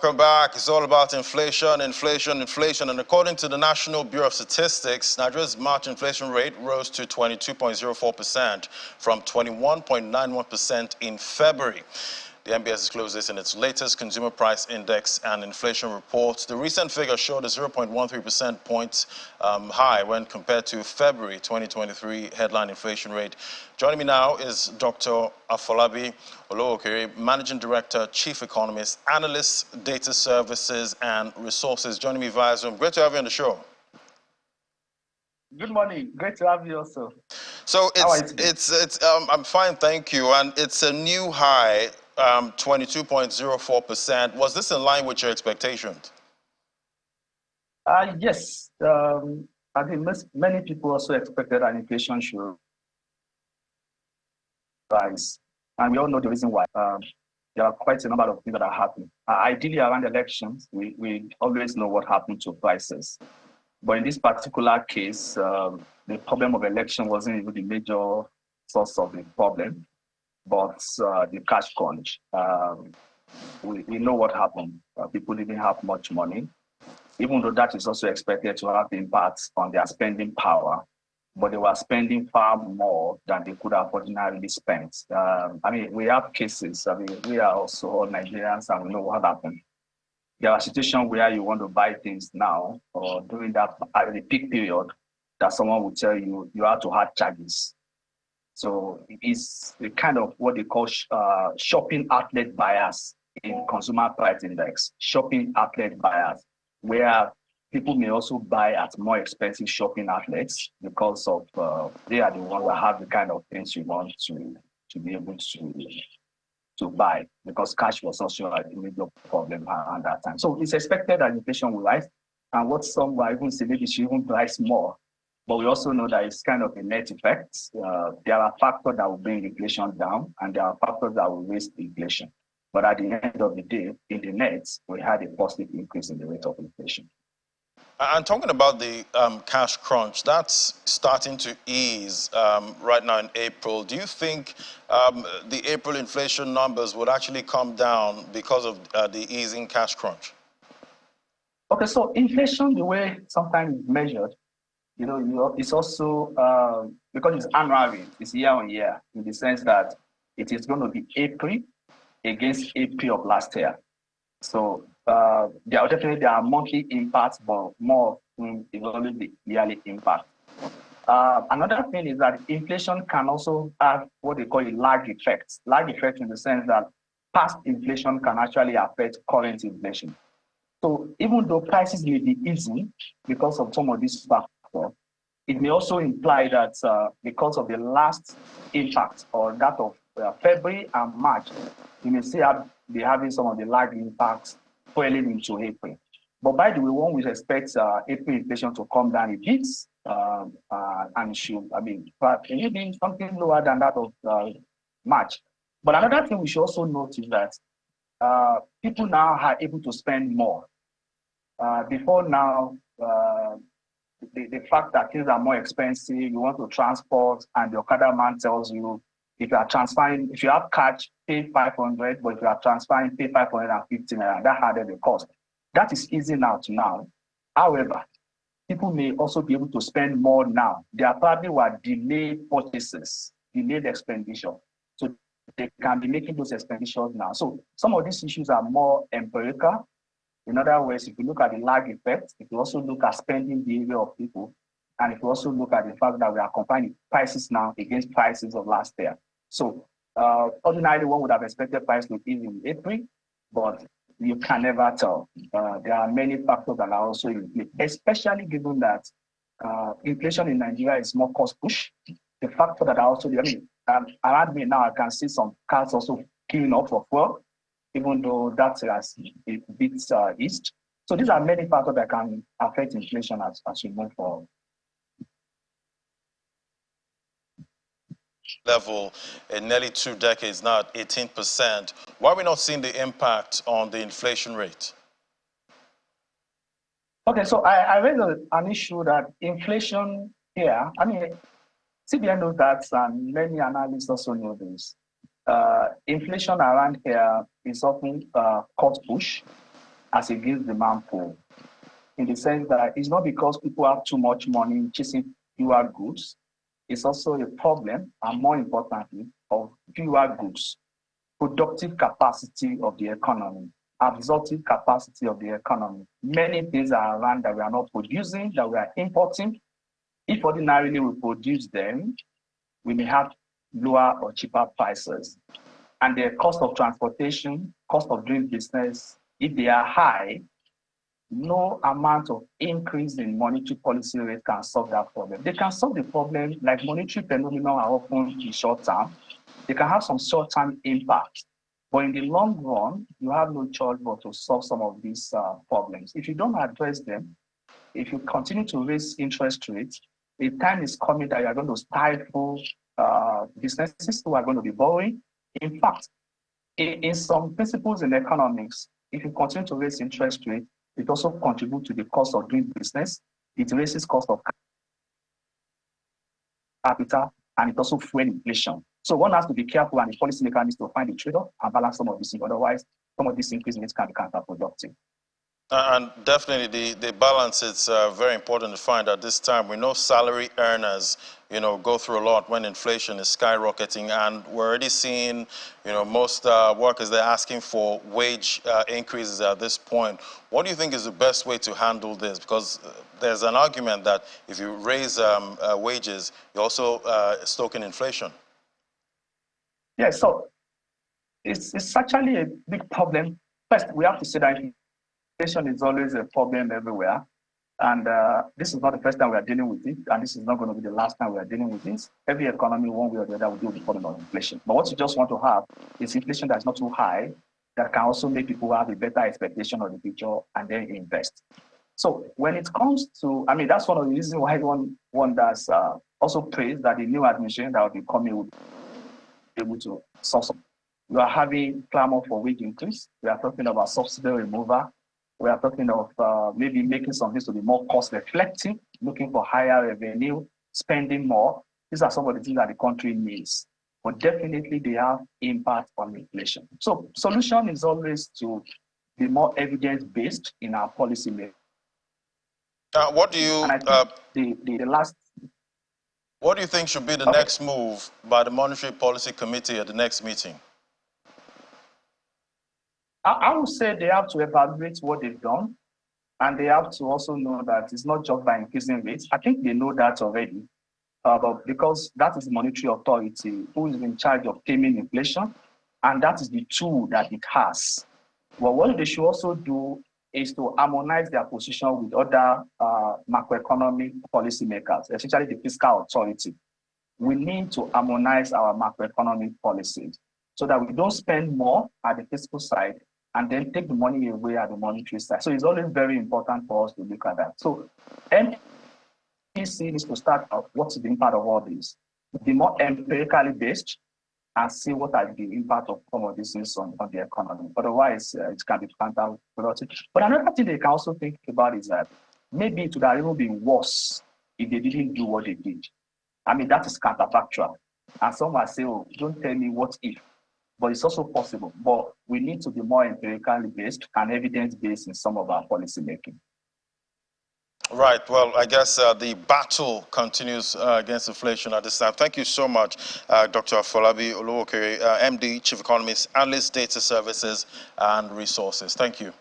Welcome back. It's all about inflation, inflation, inflation. And according to the National Bureau of Statistics, Nigeria's March inflation rate rose to 22.04% from 21.91% in February. The NBS disclosed this in its latest Consumer Price Index and Inflation Report. The recent figure showed a 0.13% point high when compared to February 2023 headline inflation rate. Joining me now is Dr. Afolabi Olowokere, Managing Director, Chief Economist, Analyst, Data Services and Resources. Joining me via Zoom. Great to have you on the show. Good morning. Great to have you also. So I'm fine, thank you. And it's a new high. 22.04%. Was this in line with your expectations? Yes. I think many people also expected that inflation should rise. And we all know the reason why. There are quite a number of things that are happening. Ideally, around elections, we always know what happened to prices. But in this particular case, the problem of election wasn't even the major source of the problem. But the cash crunch, we know what happened. People didn't have much money, even though that is also expected to have impacts on their spending power. But they were spending far more than they could have ordinarily spent. We have cases. We are also all Nigerians and we know what happened. There are situations where you want to buy things now or during that at the peak period that someone will tell you you have to have charges. So it's the kind of what they call shopping outlet bias in consumer price index, shopping outlet bias, where people may also buy at more expensive shopping outlets because of they are the ones that have the kind of things you want to be able to buy, because cash was also a major problem around that time. So it's expected that inflation will rise, and what some will even say maybe should even rise more. But we also know that it's kind of a net effect. There are factors that will bring inflation down, and there are factors that will raise inflation. But at the end of the day, in the net, we had a positive increase in the rate of inflation. And talking about the cash crunch, that's starting to ease right now in April. Do you think the April inflation numbers would actually come down because of the easing cash crunch? Okay, so inflation, the way sometimes it's measured, it's also, because it's annual, it's year on year, in the sense that it is going to be April against April of last year. So there are monthly impacts, but more involving the yearly impact. Another thing is that inflation can also have what they call a lag effect. Lag effect in the sense that past inflation can actually affect current inflation. So even though prices may be easing because of some of these factors, it may also imply that because of the last impact or that of February and March, you may be having some of the lag impacts falling into April. But by the way, one would expect April inflation to come down a bit and maybe something lower than that of March. But another thing we should also note is that people now are able to spend more. Before now, the fact that things are more expensive, you want to transport, and the Okada man tells you, if you have cash, pay 500, but if you are transferring, pay 550, and that added the cost. That is easy now to now. However, people may also be able to spend more now. There probably were delayed purchases, delayed expenditure. So they can be making those expenditures now. So some of these issues are more empirical. In other words, if you look at the lag effect, if you also look at spending behavior of people, and if you also look at the fact that we are comparing prices now against prices of last year. So ordinarily, one would have expected price to ease in April, but you can never tell. There are many factors that are also in play, especially given that inflation in Nigeria is more cost push. The factor that are also, around me now, I can see some cars also queuing up for fuel, even though that has a bit eased. So these are many factors that can affect inflation as we move forward. Level in nearly 2 decades now at 18%. Why are we not seeing the impact on the inflation rate? Okay, so I raised an issue that inflation here, CBN knows that, and many analysts also know this. Inflation around here is often cost push. as against demand pull, in the sense that it's not because people have too much money chasing fewer goods. It's also a problem, and more importantly, of fewer goods, productive capacity of the economy, absorptive capacity of the economy. Many things are around that we are not producing, that we are importing. If ordinarily we produce them, we may have lower or cheaper prices. And the cost of transportation, cost of doing business, if they are high, no amount of increase in monetary policy rate can solve that problem. They can solve the problem, like monetary phenomena are often in short term. They can have some short-term impact, but in the long run, you have no choice but to solve some of these problems. If you don't address them, if you continue to raise interest rates, the time is coming that you are going to stifle businesses who are going to be borrowing. In fact, in some principles in economics, if you continue to raise interest rates, it also contributes to the cost of doing business. It raises cost of capital, and it also fuels inflation. So one has to be careful, and the policymaker needs to find a trade-off and balance some of these things. Otherwise, some of these increase in it can be counterproductive. And definitely the balance is very important to find at this time. We know salary earners, go through a lot when inflation is skyrocketing, and we're already seeing, most workers, they're asking for wage increases at this point. What do you think is the best way to handle this? Because there's an argument that if you raise wages, you're also stoking inflation. Yeah, so it's actually a big problem. First, we have to say that inflation is always a problem everywhere. And this is not the first time we are dealing with it, and this is not going to be the last time we are dealing with this. Every economy, one way or the other, will deal with the problem of inflation. But what you just want to have is inflation that's not too high, that can also make people have a better expectation of the future and then invest. So when it comes to, that's one of the reasons why one does also praise that the new administration that will be coming will be able to solve some. We are having clamor for wage increase. We are talking about subsidy removal. We are talking of maybe making some things to be more cost reflective, looking for higher revenue, spending more. These are some of the things that the country needs. But definitely they have impact on inflation. So solution is always to be more evidence-based in our policy making. What do you And I think the last... What do you think should be the next move by the Monetary Policy Committee at the next meeting? I would say they have to evaluate what they've done, and they have to also know that it's not just by increasing rates. I think they know that already, but because that is the monetary authority who is in charge of taming inflation, and that is the tool that it has. Well, what they should also do is to harmonize their position with other macroeconomic policymakers, especially the fiscal authority. We need to harmonize our macroeconomic policies so that we don't spend more at the fiscal side and then take the money away at the monetary side. So it's always very important for us to look at that. So MPC needs to start off what's the impact of all this, be more empirically based, and see what are the impact of some of these things on the economy. Otherwise, it can be counterproductive. But another thing they can also think about is that maybe it would have even been worse if they didn't do what they did. That is counterfactual. And some might say, oh, don't tell me what if. But it's also possible. But we need to be more empirically based and evidence-based in some of our policy making. Right. Well, I guess the battle continues against inflation at this time. Thank you so much, Dr. Afolabi Oluokere, MD, Chief Economist, Analyst, Data Services and Resources. Thank you.